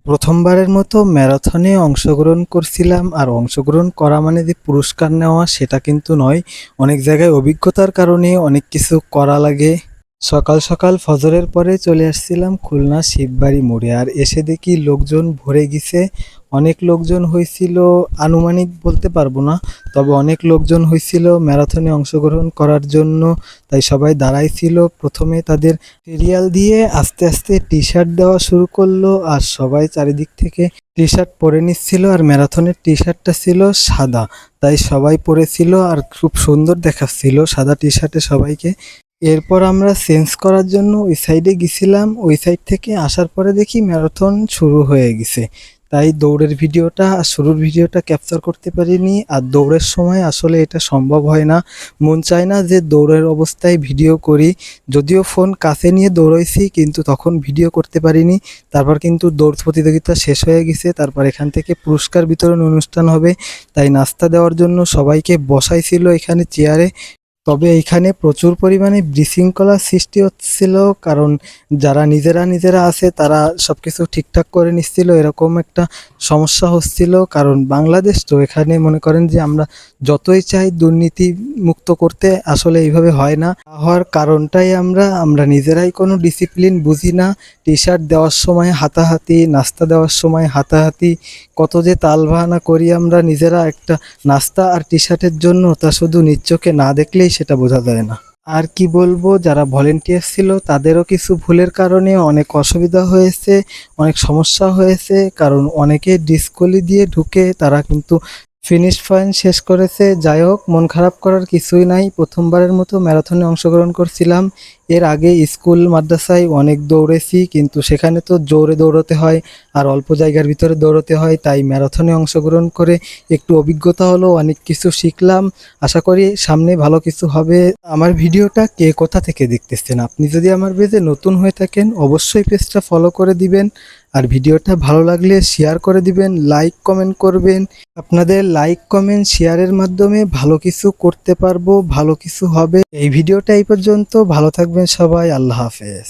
প্রথমবারের মতো ম্যারাথনে অংশগ্রহণ করছিলাম, আর অংশগ্রহণ করা মানে যে পুরস্কার নেওয়া সেটা কিন্তু নয়। অনেক জায়গায় অভিজ্ঞতার কারণে অনেক কিছু করা লাগে। সকাল সকাল ফজরের পরে চলে আসছিলাম খুলনা শিববাড়ি মোড়ে, আর এসে দেখি লোকজন ভরে গেছে। অনেক লোকজন হয়েছিল, আনুমানিক বলতে পারবো না, তবে অনেক লোকজন হয়েছিল ম্যারাথনে অংশগ্রহণ করার জন্য। তাই সবাই দাঁড়াইছিল। প্রথমে তাদের সিরিয়াল দিয়ে আস্তে আস্তে টি শার্ট দেওয়া শুরু করলো, আর সবাই চারিদিক থেকে টি শার্ট পরে নিচ্ছিল। আর ম্যারাথনের টি শার্টটা ছিল সাদা, তাই সবাই পরেছিল আর খুব সুন্দর দেখাচ্ছিল সাদা টি শার্টে সবাইকে। এরপর আমরা চেঞ্জ করার জন্য ওই সাইডে গেছিলাম। ওই সাইড থেকে আসার পরে দেখি ম্যারাথন শুরু হয়ে গেছে। তাই দৌড়ের ভিডিওটা আর শুরুর ভিডিওটা ক্যাপচার করতে পারিনি। আর দৌড়ের সময় আসলে এটা সম্ভব হয় না, মন চায় না যে দৌড়ের অবস্থায় ভিডিও করি। যদিও ফোন কাছে নিয়ে দৌড়াইছি, কিন্তু তখন ভিডিও করতে পারিনি। তারপর কিন্তু দৌড় প্রতিযোগিতা শেষ হয়ে গেছে। তারপর এখান থেকে পুরস্কার বিতরণ অনুষ্ঠান হবে, তাই নাস্তা দেওয়ার জন্য সবাইকে বসাইছিল এখানে চেয়ারে। তবে এইখানে প্রচুর পরিমাণে বিশৃঙ্খলার সৃষ্টি হচ্ছিল, কারণ যারা নিজেরা নিজেরা আছে তারা সবকিছু ঠিকঠাক করে নিচ্ছিল। এরকম একটা সমস্যা হচ্ছিল, কারণ বাংলাদেশ তো, এখানে মনে করেন যে আমরা যতই চাই দুর্নীতি মুক্ত করতে, আসলে এইভাবে হয় না। হওয়ার কারণটাই আমরা নিজেরাই কোনো ডিসিপ্লিন বুঝি না। টি শার্ট দেওয়ার সময় হাতাহাতি, নাস্তা দেওয়ার সময় হাতাহাতি, কত যে তালবাহানা করি আমরা নিজেরা একটা নাস্তা আর টি শার্টের জন্য, তা শুধু নিজ চোখে না দেখলেই সেটা বোঝা যায় না। আর কি বলবো, যারা ভলেন্টিয়ার ছিল তাদেরও কিছু ভুলের কারণে অনেক অসুবিধা হয়েছে, অনেক সমস্যা হয়েছে। কারণ অনেকে ডিসকলি দিয়ে ঢুকে তারা কিন্তু ফিনিশ পয়েন্ট শেষ করেছে। যাই হোক, মন খারাপ করার কিছুই নাই। প্রথমবারের মতো ম্যারাথনে অংশগ্রহণ করছিলাম। এর আগে স্কুল মাদ্রাসায় অনেক দৌড়েছি, কিন্তু সেখানে তো জোরে দৌড়তে হয় আর অল্প জায়গার ভিতরে দৌড়তে হয়। তাই ম্যারাথনে অংশগ্রহণ করে একটু অভিজ্ঞতা হলো, অনেক কিছু শিখলাম। আশা করি সামনে ভালো কিছু হবে। আমার ভিডিওটা কে কোথা থেকে দেখতেছেন, আপনি যদি আমার পেজে নতুন হয়ে থাকেন অবশ্যই পেজটা ফলো করে দিবেন। আর ভিডিওটা ভালো লাগলে শেয়ার করে দিবেন, লাইক কমেন্ট করবেন। আপনাদের লাইক কমেন্ট শেয়ারের মাধ্যমে ভালো কিছু করতে পারবো, ভালো কিছু হবে। এই ভিডিওটা এই পর্যন্ত, ভালো থাকবেন সবাই, আল্লাহ হাফেজ।